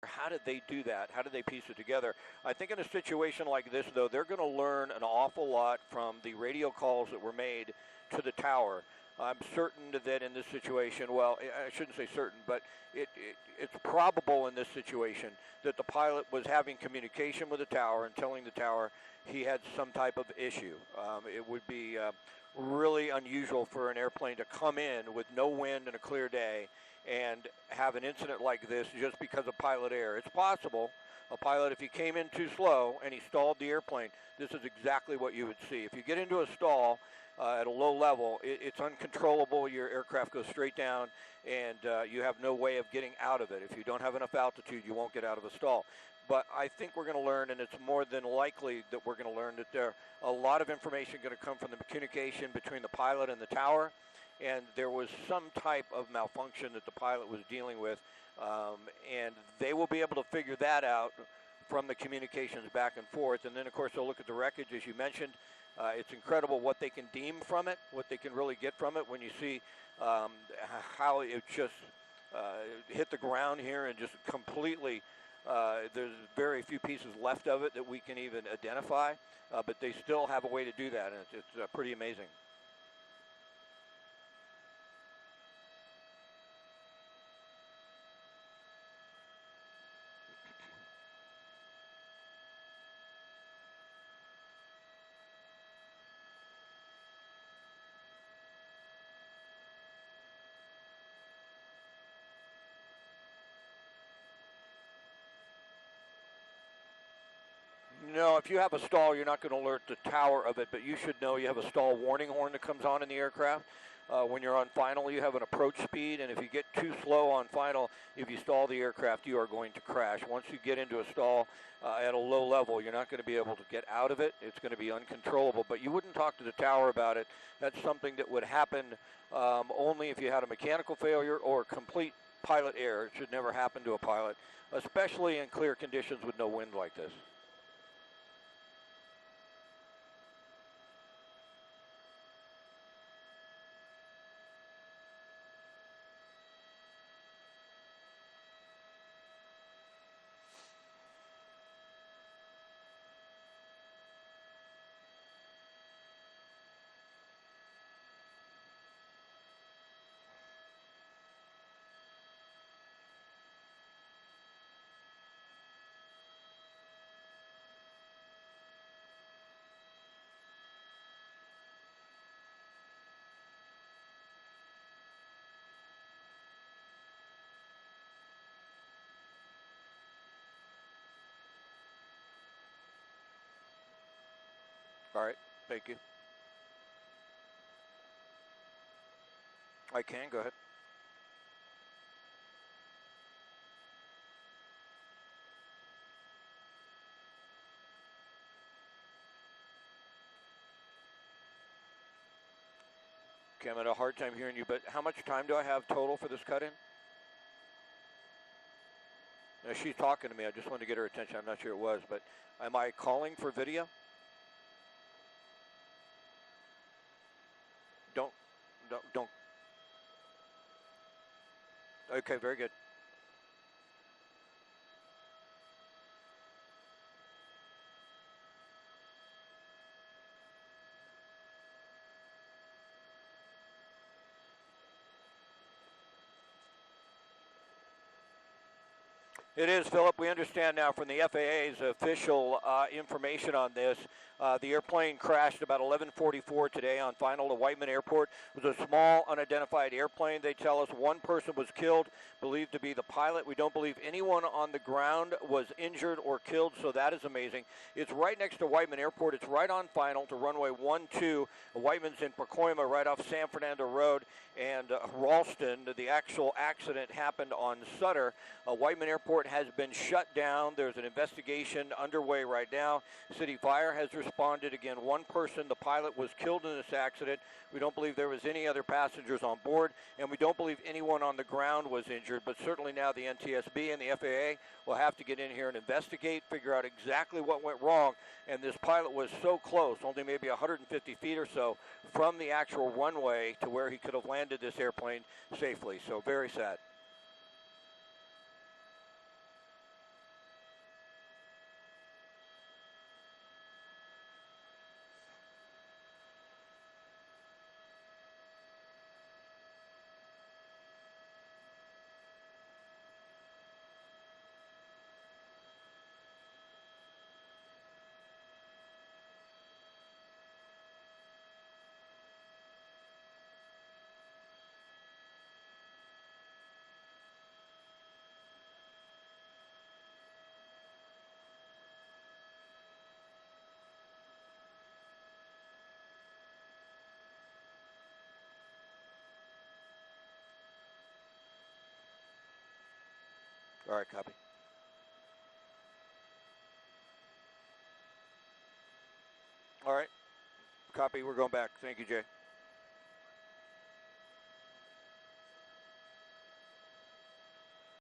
How did they do that? How did they piece it together? I think in a situation like this, though, they're going to learn an awful lot from the radio calls that were made to the tower. I'm certain that in this situation, well, I shouldn't say certain, but it's probable in this situation that the pilot was having communication with the tower and telling the tower he had some type of issue. It would be really unusual for an airplane to come in with no wind and a clear day and have an incident like this just because of pilot error. It's possible. A pilot, if he came in too slow and he stalled the airplane, this is exactly what you would see. If you get into a stall at a low level, it's uncontrollable. Your aircraft goes straight down, and you have no way of getting out of it. If you don't have enough altitude, you won't get out of a stall. But I think we're going to learn, and it's more than likely that we're going to learn that there a lot of information going to come from the communication between the pilot and the tower, and there was some type of malfunction that the pilot was dealing with, and they will be able to figure that out from the communications back and forth. And then, of course, they'll look at the wreckage, as you mentioned. It's incredible what they can deem from it, what they can really get from it when you see how it just hit the ground here and just completely, there's very few pieces left of it that we can even identify, but they still have a way to do that, and it's pretty amazing. No, if you have a stall, you're not going to alert the tower of it, but you should know you have a stall warning horn that comes on in the aircraft. When you're on final, you have an approach speed, and if you get too slow on final, if you stall the aircraft, you are going to crash. Once you get into a stall at a low level, you're not going to be able to get out of it. It's going to be uncontrollable, but you wouldn't talk to the tower about it. That's something that would happen only if you had a mechanical failure or complete pilot error. It should never happen to a pilot, especially in clear conditions with no wind like this. All right, thank you. I can, go ahead. Okay, I'm at a hard time hearing you, but how much time do I have total for this cut-in? No, she's talking to me. I just wanted to get her attention. I'm not sure it was, but am I calling for video? Don't, don't. Okay, very good. It is, Philip. We understand now from the FAA's official information on this. The airplane crashed about 11:44 today on final to Whiteman Airport. It was a small, unidentified airplane. They tell us one person was killed, believed to be the pilot. We don't believe anyone on the ground was injured or killed, so that is amazing. It's right next to Whiteman Airport. It's right on final to runway 12. Whiteman's in Pacoima, right off San Fernando Road, and Ralston. The actual accident happened on Sutter. Whiteman Airport has been shut down. There's an investigation underway right now. City Fire has responded. Again, one person, the pilot, was killed in this accident. We don't believe there was any other passengers on board, and we don't believe anyone on the ground was injured, but certainly now the NTSB and the FAA will have to get in here and investigate, figure out exactly what went wrong. And this pilot was so close, only maybe 150 feet or so from the actual runway to where he could have landed this airplane safely. So very sad. All right, copy. All right, copy. We're going back. Thank you, Jay.